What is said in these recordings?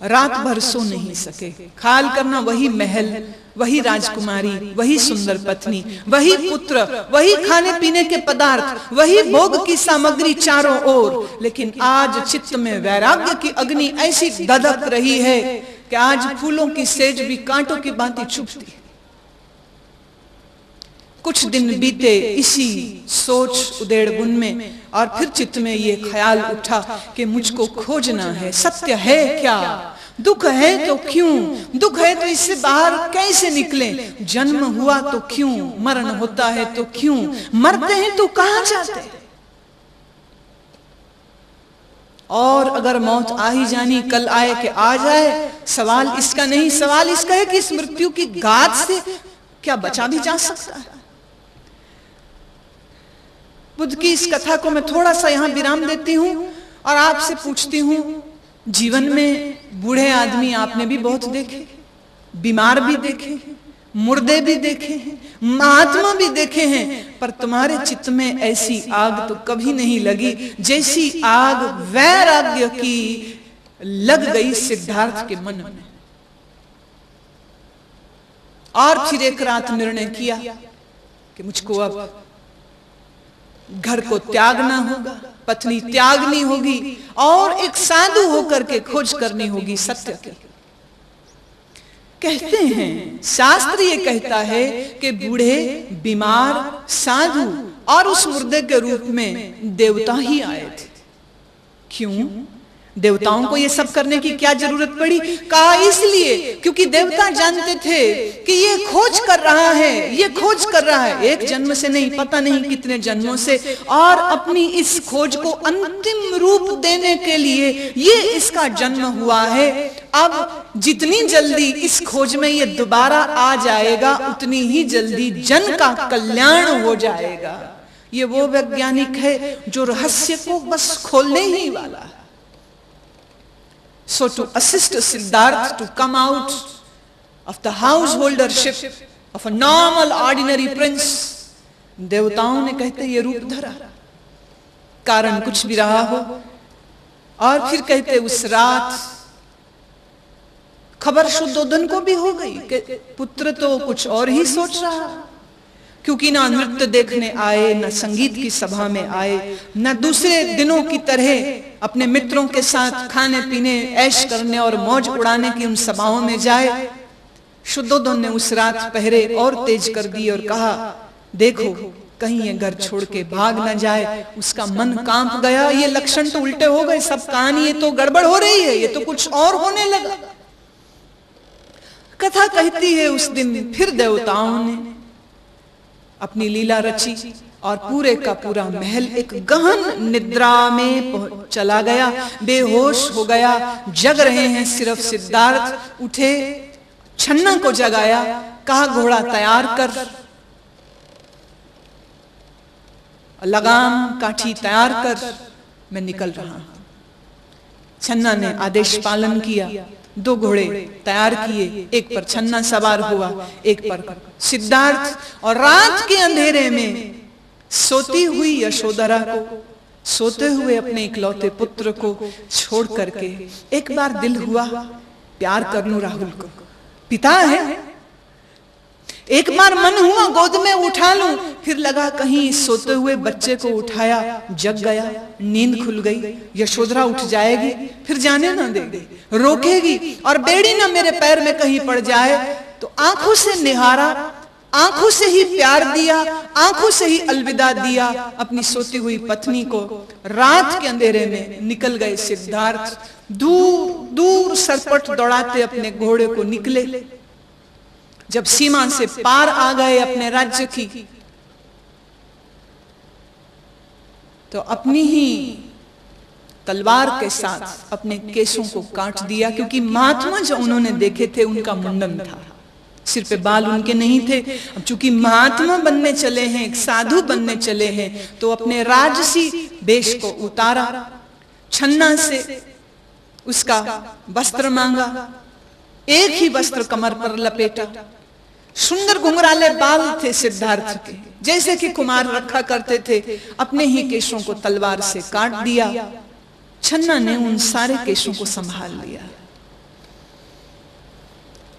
रात भर सो नहीं सके। ख्याल करना, वही महल, वही राजकुमारी, वही सुंदर पत्नी, वही पुत्र, वही खाने पीने के पदार्थ, वही भोग की सामग्री चारों ओर, लेकिन आज चित्त में वैराग्य की अग्नि ऐसी दधक रही है कि आज फूलों की सेज भी कांटों की भांति चुभती है। कुछ दिन बीते इसी सोच उदेड़बुन में, और फिर चित्त में ये ख्याल उठा कि मुझको खोजना है। सत्य है क्या? दुख है तो क्यों? दुख है तो इससे बाहर कैसे निकले? जन्म हुआ तो क्यों? मरण होता है तो क्यों? मरते हैं तो कहां जाते हैं? और अगर मौत आ ही जानी, कल आए कि आ जाए, सवाल इसका नहीं, सवाल इसका है कि इस मृत्यु की घात से क्या बचा भी जा सकता है? बुद्ध की इस कथा को मैं थोड़ा सा यहां विराम देती हूं और आपसे पूछती हूं, जीवन में बूढ़े आदमी आपने भी बहुत देखे, बीमार भी देखे, मुर्दे भी देखे हैं, महात्मा भी देखे हैं, पर तुम्हारे चित्त में ऐसी आग तो कभी नहीं लगी जैसी आग वैराग्य की लग गई सिद्धार्थ के मन में। और फिर एक रात निर्णय किया कि मुझको अब घर को त्यागना होगा, पत्नी त्यागनी होगी, और एक साधु होकर के खोज करनी होगी सत्य की। कहते हैं, शास्त्र ये कहता है कि बूढ़े, बीमार, साधु और उस मुर्दे के रूप में देवता ही आए थे। क्यों? देवताओं को ये सब करने की क्या जरूरत पड़ी? कहा इसलिए क्योंकि देवता जानते थे कि ये खोज कर रहा है, ये खोज कर रहा है, एक जन्म से नहीं, पता नहीं कितने जन्मों से, और अपनी इस खोज को अंतिम रूप देने के लिए ये इसका जन्म हुआ है। अब जितनी जल्दी इस खोज में ये दोबारा आ जाएगा, उतनी ही जल्दी जन का कल्याण हो जाएगा। ये वो वैज्ञानिक है जो रहस्य को बस खोलने ही वाला है। So to assist Siddhartha to come out of the householdership of a normal ordinary prince, देवताओं ने कहते ये रूप धरा, कारण कुछ भी रहा हो। और फिर कहते उस रात खबर शुद्धोधन को भी हो गई कि पुत्र तो कुछ और ही सोच रहा, क्योंकि ना नृत्य देखने आए, ना संगीत की सभा में आए, ना दूसरे दिनों की तरह अपने मित्रों के साथ खाने पीने, ऐश करने और मौज उड़ाने की उन सभाओं में जाए। शुद्धोधन ने उस रात पहरे और तेज कर दी और कहा, देखो कहीं ये घर छोड़ के भाग न जाए। उसका मन कांप गया, ये लक्षण तो उल्टे हो गए, सब कहानी ये तो गड़बड़ हो रही है, ये तो कुछ और होने लगा। कथा कहती है उस दिन फिर देवताओं ने अपनी लीला रची और पूरे का पूरा महल एक गहन निद्रा में चला गया, बेहोश हो गया। जग रहे हैं सिर्फ सिद्धार्थ। उठे, छन्ना को जगाया, कहा घोड़ा तैयार कर, लगाम काठी तैयार कर, मैं निकल रहा हूं। छन्ना ने आदेश पालन किया, 2 घोड़े तैयार किए, एक पर छन्ना सवार हुआ, एक पर सिद्धार्थ, और रात के अंधेरे में सोती हुई यशोधरा को, सोते हुए अपने इकलौते पुत्र को छोड़ करके एक बार दिल हुआ प्यार कर लूं राहुल को, पिता है। एक बार मन हुआ गोद में उठा लूं, फिर लगा कहीं सोते हुए बच्चे को उठाया, जग गया, नींद खुल गई, यशोधरा उठ जाएगी, फिर जाने ना देगी, रोकेगी, और बेड़ी ना मेरे पैर में कहीं पड़ जाए। तो आंखों से निहारा, आंखों से ही प्यार दिया, आंखों से ही अलविदा दिया अपनी सोती हुई पत्नी को। रात के अंधेरे में निकल गए सिद्धार्थ, दूर दूर सरपट दौड़ाते अपने घोड़े को निकले। जब सीमा से पार आ गए अपने राज्य की, तो अपनी ही तलवार के साथ अपने केशों को काट दिया, क्योंकि महात्मा जो उन्होंने देखे थे उनका मुंडन था, सिर पे बाल उनके नहीं थे। अब चूंकि महात्मा बनने चले हैं, एक साधु बनने चले हैं, तो अपने राजसी वेश को उतारा, छन्ना से उसका वस्त्र मांगा, एक ही वस्त्र कमर पर लपेटा। सुंदर घुंघराले बाल थे सिद्धार्थ के, जैसे कि कुमार रखा करते थे। अपने ही केशों को तलवार से काट दिया। छन्ना ने उन सारे केशों को संभाल लिया।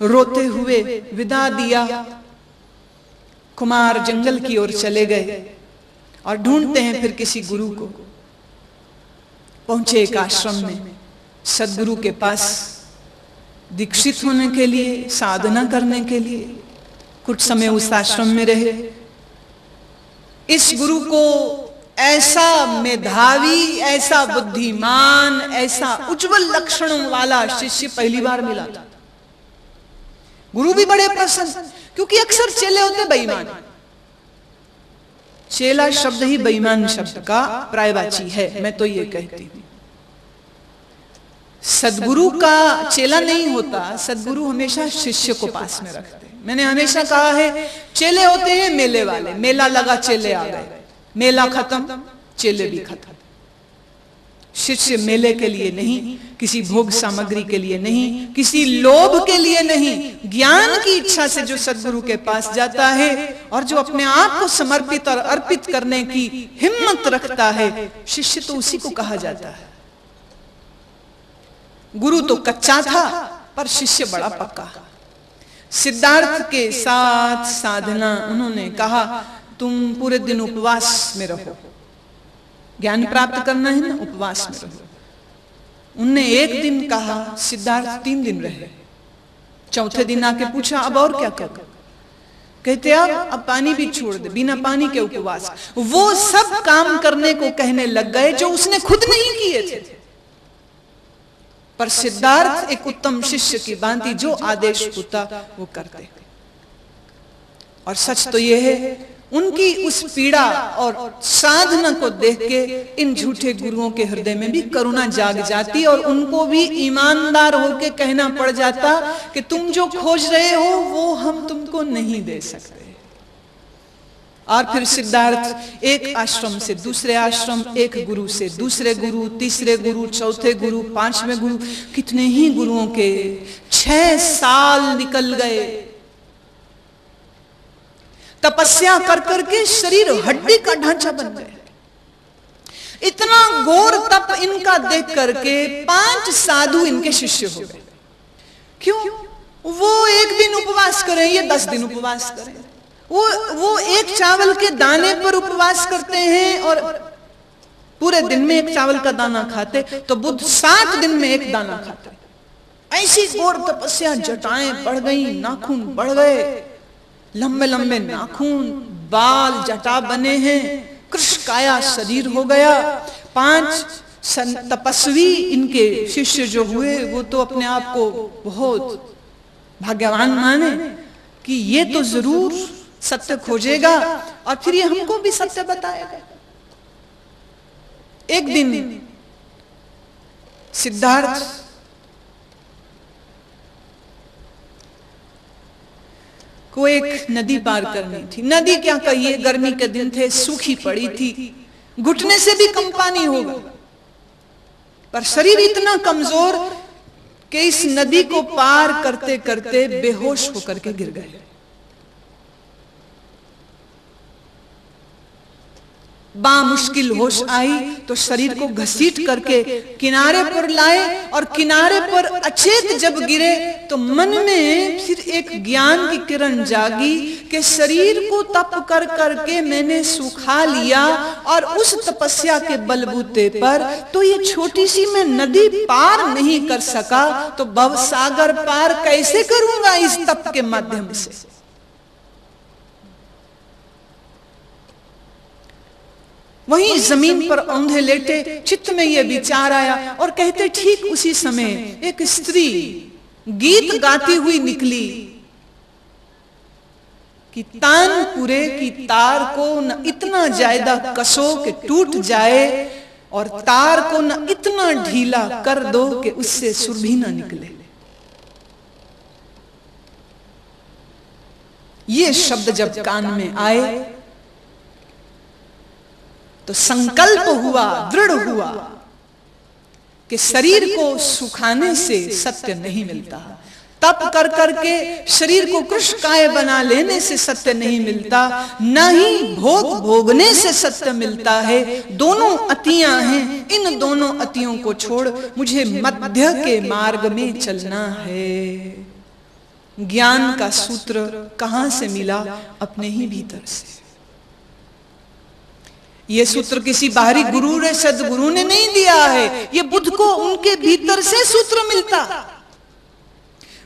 रोते हुए विदा दिया। कुमार जंगल की ओर चले गए और ढूंढते हैं फिर किसी गुरु को। पहुंचे एक आश्रम में, सदगुरु के पास दीक्षित होने के लिए, साधना करने के लिए। कुछ समय उस आश्रम में रहे। इस गुरु को ऐसा मेधावी, ऐसा बुद्धिमान, ऐसा उज्जवल लक्षणों वाला शिष्य पहली बार मिला था। गुरु भी बड़े प्रसन्न, क्योंकि अक्सर चेले होते बेईमान। चेला शब्द ही बेईमान शब्द का पर्यायवाची है, मैं तो ये कहती हूं। सदगुरु का चेला नहीं होता, सदगुरु हमेशा शिष्य को पास में रखते हैं। मैंने हमेशा कहा है, चेले होते हैं मेले वाले, मेला लगा चेले आ गए, मेला खत्म चेले भी खत्म। शिष्य मेले के लिए नहीं, किसी भोग सामग्री के लिए नहीं, किसी लोभ के लिए नहीं, ज्ञान की इच्छा से जो सदगुरु के पास जाता है और जो अपने आप को समर्पित और अर्पित करने की हिम्मत रखता है, शिष्य तो उसी को कहा जाता है। गुरु तो कच्चा था पर शिष्य बड़ा पक्का। सिद्धार्थ के साथ साधना, उन्होंने कहा तुम पूरे दिन उपवास में रहो, ज्ञान प्राप्त करना है ना, उपवास में रहो। उनने एक दिन कहा, सिद्धार्थ 3 दिन रहे। चौथे दिन आके पूछा अब और क्या करो? कहते अब पानी भी छोड़ दे, बिना पानी के उपवास। वो सब काम करने को कहने लग गए जो उसने खुद नहीं किए थे। पर सिद्धार्थ एक उत्तम शिष्य की भांति जो आदेश होता वो करते। और सच तो यह है, उनकी उस पीड़ा और साधना को देख के इन झूठे गुरुओं के हृदय में भी करुणा जाग जाती और उनको भी ईमानदार होकर कहना पड़ जाता कि तुम जो खोज रहे हो वो हम तुमको नहीं दे सकते। और फिर सिद्धार्थ एक आश्रम से दूसरे आश्रम, एक गुरु से दूसरे गुरु, तीसरे गुरु, चौथे गुरु, 5वें गुरु, कितने ही गुरुओं के 6 साल निकल गए। तपस्या कर करके शरीर हड्डी का ढांचा बन गया। इतना घोर तप इनका देख करके 5 साधु इनके शिष्य हो गए। क्यों? वो एक दिन उपवास करें, ये 10 दिन उपवास करें। वो एक चावल के दाने पर उपवास करते हैं और पूरे दिन में एक चावल का दाना खाते, तो बुद्ध 7 दिन में एक दाना खाते। ऐसी घोर तपस्या, जटाएं बढ़ गई, नाखून बढ़ गए, लंबे लंबे नाखून, बाल जटा बने हैं, कृष्णकाया शरीर हो गया। 5 तपस्वी इनके शिष्य जो हुए वो तो अपने आप को बहुत भाग्यवान माने कि ये तो जरूर सत्य खोजेगा और फिर ये हमको भी सत्य बताएगा। एक दिन सिद्धार्थ को एक नदी पार करनी थी। नदी क्या कहिए, गर्मी के दिन थे, सूखी पड़ी थी, घुटने से भी कम पानी होगा। पर शरीर इतना कमजोर कि इस नदी को पार करते करते बेहोश होकर के गिर गए। बामुश्किल होश आई तो शरीर को घसीट करके किनारे पर लाए और किनारे पर अचेत जब गिरे तो मन में फिर एक ज्ञान की किरण जागी कि शरीर को तप कर करके मैंने सुखा लिया और उस तपस्या के बलबूते पर तो ये छोटी सी मैं नदी पार नहीं कर सका, तो भवसागर पार कैसे करूंगा इस तप के माध्यम से। वहीं जमीन पर औंधे लेटे चित्त में यह विचार आया और कहते ठीक उसी समय एक स्त्री गीत गाती हुई निकली कि तानपुरे की तार को न इतना ज्यादा कसो कि टूट जाए और तार को न इतना ढीला कर दो कि उससे सुरभि न निकले। ये शब्द जब कान में आए तो संकल्प हुआ, दृढ़ हुआ कि शरीर को सुखाने से सत्य नहीं मिलता, तप कर करके शरीर को कृष्णकाय बना लेने से सत्य नहीं मिलता, न ही भोग भोगने से सत्य मिलता है। दोनों अतियां हैं, इन दोनों अतियों को छोड़ मुझे मध्य के मार्ग में चलना है। ज्ञान का सूत्र कहां से मिला? अपने ही भीतर से। ये सूत्र किसी बाहरी गुरु ने, सदगुरु ने नहीं दिया है, ये बुद्ध को उनके भीतर से सूत्र मिलता।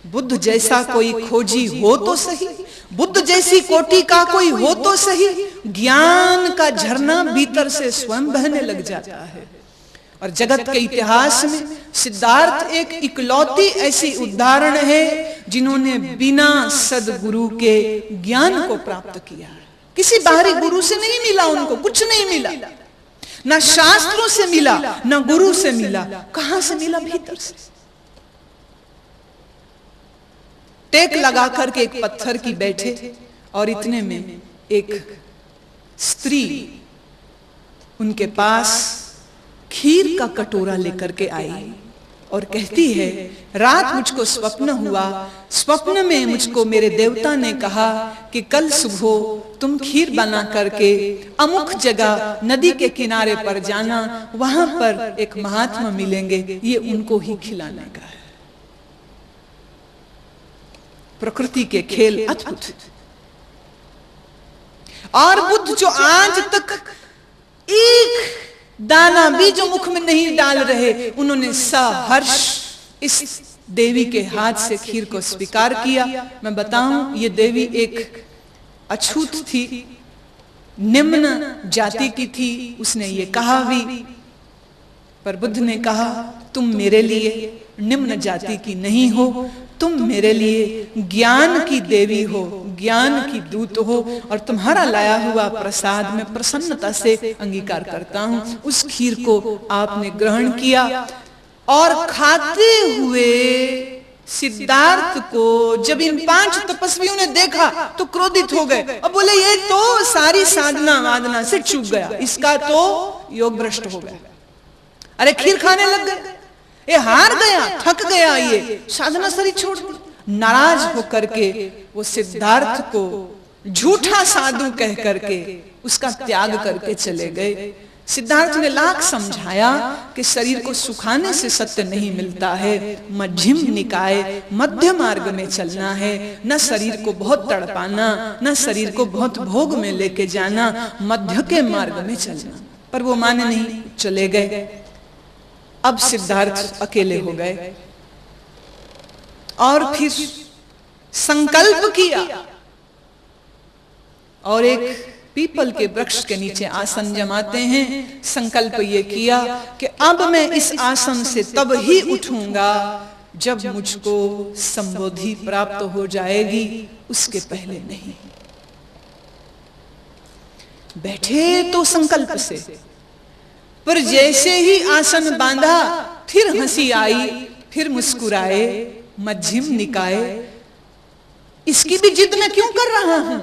बुद्ध जैसा कोई खोजी हो तो सही, बुद्ध जैसी कोटि का कोई हो तो सही, ज्ञान का झरना भीतर से स्वयं बहने लग जाता है। और जगत के इतिहास में सिद्धार्थ एक इकलौती ऐसी उदाहरण है जिन्होंने बिना सदगुरु के ज्ञान को प्राप्त किया। किसी बाहरी गुरु से नहीं मिला, उनको कुछ नहीं मिला, ना शास्त्रों से मिला, ना गुरु से मिला। कहां से मिला? भीतर से। टेक लगा करके एक पत्थर की बैठे और इतने में एक स्त्री उनके पास खीर का कटोरा लेकर के आई और कहती है, रात मुझको स्वप्न हुआ, स्वप्न में मुझको मेरे देवता ने कहा कि कल सुबह तुम खीर बना करके अमुक जगह नदी के किनारे पर जाना, वहां पर एक महात्मा मिलेंगे, ये उनको ही खिलाने का है। प्रकृति के खेल अद्भुत। और बुद्ध जो आज तक एक दाना भी जो मुख में नहीं डाल रहे, उन्होंने सहर्ष इस देवी के हाथ से खीर को स्वीकार किया। मैं बताऊं, ये देवी एक अछूत थी, निम्न जाति की थी, उसने ये कहा भी, पर बुद्ध ने कहा तुम मेरे लिए निम्न जाति की नहीं हो, तुम मेरे लिए ज्ञान की देवी हो, ज्ञान की दूत हो, और तुम्हारा लाया हुआ प्रसाद मैं प्रसन्नता से अंगीकार करता हूं। उस खीर को आपने ग्रहण किया और खाते हुए सिद्धार्थ को जब इन 5 तपस्वियों ने देखा तो क्रोधित हो गए और बोले ये तो सारी साधना वादना से चूक गया, इसका तो योग भ्रष्ट हो गया। अरे खीर खाने लग गए, ये हार गया, थक गया, ये साधना सारी छोड़ दी। नाराज होकर के वो सिद्धार्थ को झूठा साधु कह करके उसका त्याग करके चले गए। सिद्धार्थ ने लाख समझाया कि शरीर को सुखाने से सत्य नहीं मिलता है, मध्यम निकाय मध्य मार्ग में चलना है, न शरीर को बहुत तड़पाना, न शरीर को बहुत भोग में लेके जाना, मध्य के मार्ग में चलना। पर वो माने नहीं, चले गए। अब सिद्धार्थ अकेले हो गए और फिर संकल्प किया और एक पीपल के वृक्ष के नीचे आसन जमाते हैं। संकल्प ये किया कि अब मैं इस आसन से तब ही उठूंगा जब मुझको संबोधि प्राप्त हो जाएगी, उसके पहले नहीं। बैठे तो संकल्प से, पर जैसे ही आसन बांधा फिर हंसी आई, फिर मुस्कुराए। मध्यम निकाय, इसकी भी जिद मैं क्यों कर रहा हूं?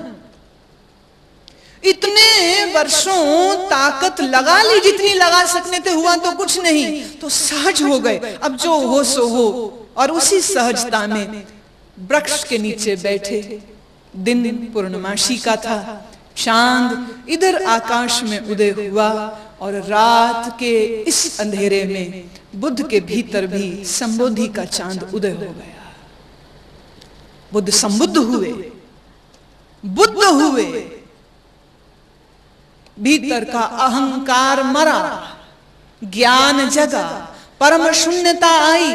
इतने वर्षों ताकत लगा ली जितनी लगा सकने थे, हुआ तो कुछ नहीं, तो सहज हो गए। अब जो हो सो हो। और उसी सहजता में वृक्ष के नीचे बैठे। दिन पूर्णमासी का था, चांद इधर आकाश में उदय हुआ और रात के इस अंधेरे में बुद्ध के भीतर भी संबोधि का चांद उदय हो गया। बुद्ध संबुद्ध हुए, बुद्ध हुए, भीतर का अहंकार मरा, ज्ञान जगा, परम शून्यता आई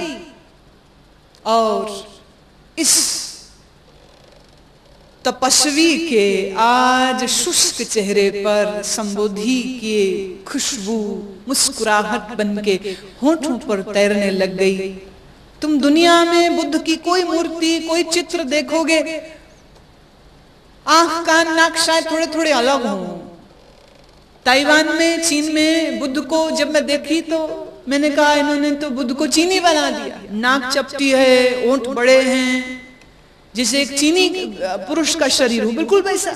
और इस तपस्वी के आज शुष्क चेहरे पर संबोधि की खुशबू मुस्कुराहट बनके होठों पर तैरने लग गई। तुम दुनिया में बुद्ध की कोई मूर्ति, कोई चित्र देखोगे, आंख कान नाक शायद थोड़े थोड़े अलग हो। ताइवान में, चीन में बुद्ध को जब मैं देखी तो मैंने कहा इन्होंने तो बुद्ध को चीनी बना दिया। नाक चपटी है, ओंठ बड़े हैं, जैसे एक चीनी पुरुष का शरीर हो, बिल्कुल वैसा।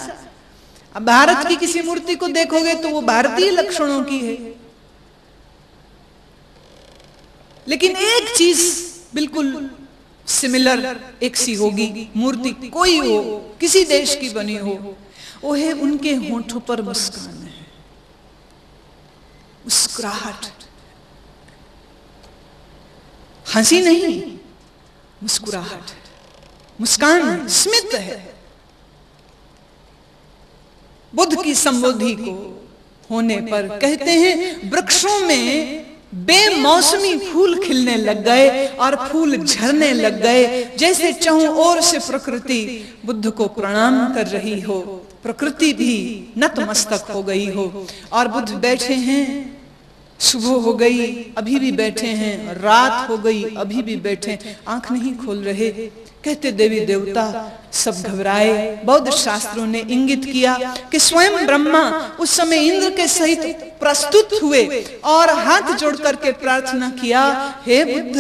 अब भारत की किसी मूर्ति को देखोगे तो वो भारतीय लक्षणों की है, लेकिन एक चीज बिल्कुल सिमिलर एक सी होगी, मूर्ति कोई हो, किसी देश की बनी हो, वो है उनके होठों पर मुस्कान है, मुस्कुराहट, हंसी नहीं, मुस्कुराहट। मुस्कान स्मित है। बुद्ध की संबोधि को होने पर कहते हैं वृक्षों में बेमौसमी फूल खिलने लग गए और फूल झरने लग गए, जैसे चारों ओर से प्रकृति बुद्ध को प्रणाम कर रही हो, प्रकृति भी नतमस्तक हो गई हो। और बुद्ध बैठे हैं, सुबह हो गई अभी भी बैठे हैं, रात हो गई अभी भी बैठे, आंख नहीं खोल रहे। कहते देवी देवता सब घबराए। बौद्ध शास्त्रों ने इंगित किया कि स्वयं ब्रह्मा उस समय इंद्र के सहित प्रस्तुत हुए और हाथ जोड़ करके प्रार्थना किया, हे बुद्ध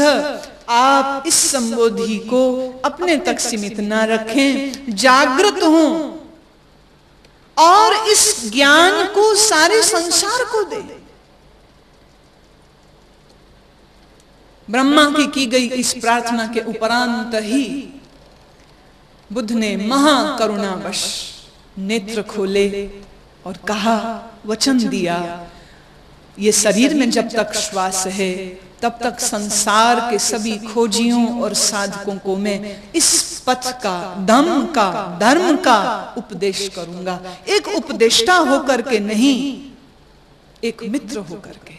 आप इस संबोधि को अपने तक सीमित न रखें, जागृत हों और इस ज्ञान को सारे संसार को दें। ब्रह्मा की गई इस प्रार्थना के उपरांत ही बुद्ध ने महाकरुणावश नेत्र खोले और कहा, वचन दिया, ये शरीर में जब तक श्वास है तब तक संसार के सभी खोजियों और साधकों को मैं इस पथ का, दम का, धर्म का उपदेश करूंगा। एक उपदेष्टा होकर के नहीं, एक मित्र होकर के।